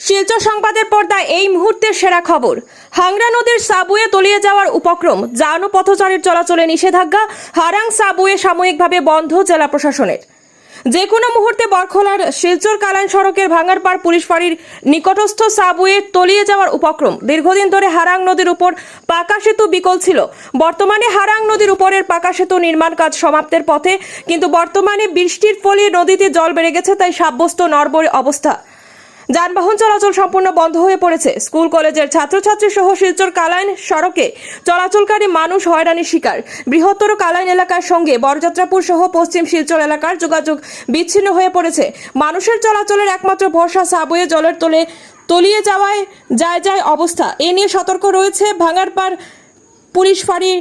শিলচর সংবাদের পর্দায় এই মুহূর্তের সেরা খবর। হাংরা নদীর সাবওয়ে তলিয়ে যাওয়ার উপক্রম, যান ও পথচারীর চলাচলে নিষেধাজ্ঞা, হারাং সাবওয়ে সাময়িকভাবে বন্ধ জেলা প্রশাসনের। যে কোনো মুহূর্তে বরখলার শিলচর কালাইন সড়কের ভাঙারপাড় পুলিশ ফাঁড়ির নিকটস্থ সাবওয়ে তলিয়ে যাওয়ার উপক্রম। দীর্ঘদিন ধরে হারাং নদীর উপর পাকা সেতু বিকল ছিল। বর্তমানে হারাং নদীর উপরের পাকা সেতু নির্মাণ কাজ সমাপ্তের পথে, কিন্তু বর্তমানে বৃষ্টির ফলে নদীতে জল বেড়ে গেছে, তাই সাব্যস্ত নড়বড়ে অবস্থা। যানবাহন চলাচল সম্পূর্ণ বন্ধ হয়ে পড়েছে। স্কুল কলেজের ছাত্রছাত্রী সহ শিলচর কালাইন সড়কে চলাচলকারী মানুষ হয়রানির শিকার। বৃহত্তর কালাইন এলাকার সঙ্গে বরযাত্রাপুর সহ পশ্চিম শিলচর এলাকার যোগাযোগ বিচ্ছিন্ন হয়ে পড়েছে। মানুষের চলাচলের একমাত্র ভরসা সাবওয়ে জলের তলিয়ে যাওয়ায় যায় অবস্থা। এ নিয়ে সতর্ক রয়েছে ভাঙারপাড় পুলিশ ফাঁড়ি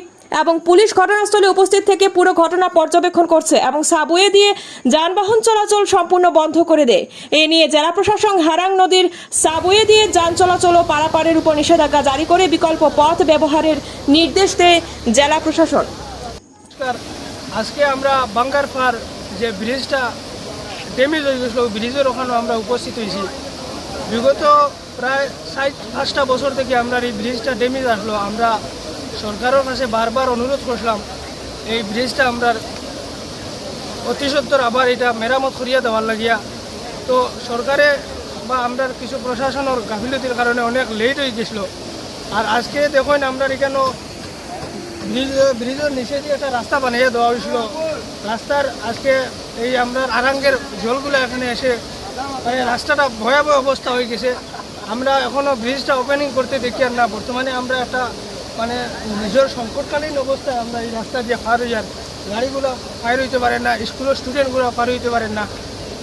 এবং পুলিশ ঘটনাস্থলে উপস্থিত থেকে পুরো ঘটনা পর্যবেক্ষণ করছে এবং সাবওয়ে দিয়ে যানবাহন চলাচল সম্পূর্ণ বন্ধ করে দেয়। এ নিয়ে জেলা প্রশাসন হারাং নদীর সাবওয়ে দিয়ে যান চলাচল ও পারাপারের উপর নিষেধাজ্ঞা জারি করে বিকল্প পথ ব্যবহারের নির্দেশ দেয় জেলা প্রশাসন। আজকে আমরা বাঙ্গারপাড় যে ব্রিজটা ড্যামেজ হয়ে গেছিল, ব্রিজের ওখানে আমরা উপস্থিত হয়েছি। বিগত প্রায় 5টা বছর থেকে আমরা এই ব্রিজটা ড্যামেজ আসলো। আমরা সরকারের কাছে বারবার অনুরোধ করছিলাম এই ব্রিজটা আমরা অতি সত্বর আবার এটা মেরামত করিয়া দেওয়ার লাগিয়া। তো সরকারে বা আমরা কিছু প্রশাসনের গাফিলতির কারণে অনেক লেট হয়ে গেছিল। আর আজকে দেখুন আমরা এখানে ব্রিজের নিচে দিয়ে একটা রাস্তা বানিয়ে দেওয়া হয়েছিল। রাস্তার আজকে এই আমরা আরাঙ্গের জলগুলো এখানে এসে মানে রাস্তাটা ভয়াবহ অবস্থা হয়ে গেছে। আমরা এখনও ব্রিজটা ওপেনিং করতে দেখি আর না। বর্তমানে আমরা একটা মানে নিজের সংকটকালীন অবস্থায় আমরা এই রাস্তা দিয়ে পার হয়ে যান, গাড়িগুলো পার হইতে পারে না, স্কুলের স্টুডেন্টগুলো পার হইতে পারেন না।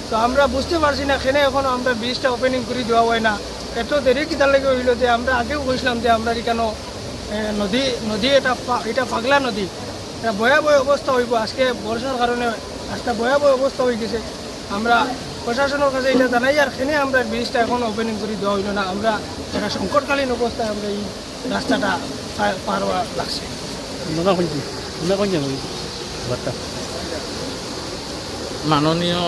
তো আমরা বুঝতে পারছি না কেন এখনও আমরা ব্রিজটা ওপেনিং করে দেওয়া হয় না। এত দেরি কিতার লেগে হইল যে আমরা আগেও বলছিলাম যে আমরা এখানে নদী এটা পাগলা নদী, এটা ভয়াবহ অবস্থা হইব। আজকে বর্ষার কারণে রাস্তা ভয়াবহ অবস্থা হয়ে গেছে। আমরা প্রশাসনের কাছে এটা জানাই আর কেন আমরা ব্রিজটা এখন ওপেনিং করে দেওয়া হইল না। আমরা একটা সংকটকালীন অবস্থায় আমরা এই রাস্তাটা পার হওয়া লাগছে। মাননীয়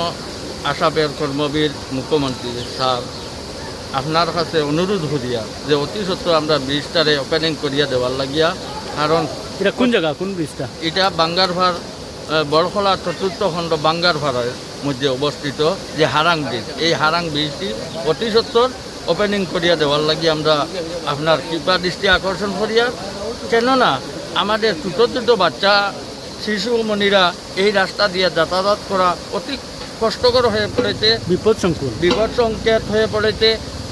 আশাপের কর্মবীর মুখ্যমন্ত্রী স্যার, আপনার কাছে অনুরোধ করিয়া যে অতি সত্ত্বর আমরা ব্রিজটারে ওপেনিং করিয়া দেওয়ার লাগিয়া। কারণ এটা কোন জায়গা, কোন ব্রিজটা? এটা বাঙ্গারভার বরখলা 4র্থ খণ্ড বাঙ্গারভারের মধ্যে অবস্থিত যে হারাং ব্রিজ, এই হারাং ব্রিজটি অতি সত্ত্বর ওপেনিং করিয়া দেওয়ার লাগি আমরা আপনার কৃপা দৃষ্টি আকর্ষণ করিয়া। কেননা আমাদের ছোটো বাচ্চা শিশুমণিরা এই রাস্তা দিয়ে যাতায়াত করা অতি কষ্টকর হয়ে পড়েছে, বিপদ সংকেত হয়ে পড়েছে।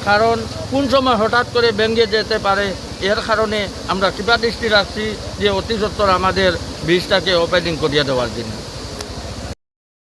কারণ কোন সময় হঠাৎ করে ভেঙে যেতে পারে, এর কারণে আমরা কৃপা দৃষ্টি রাখছি যে অতি সত্বর আমাদের ব্রিজটাকে ওপেনিং করিয়া দেওয়ার জন্য।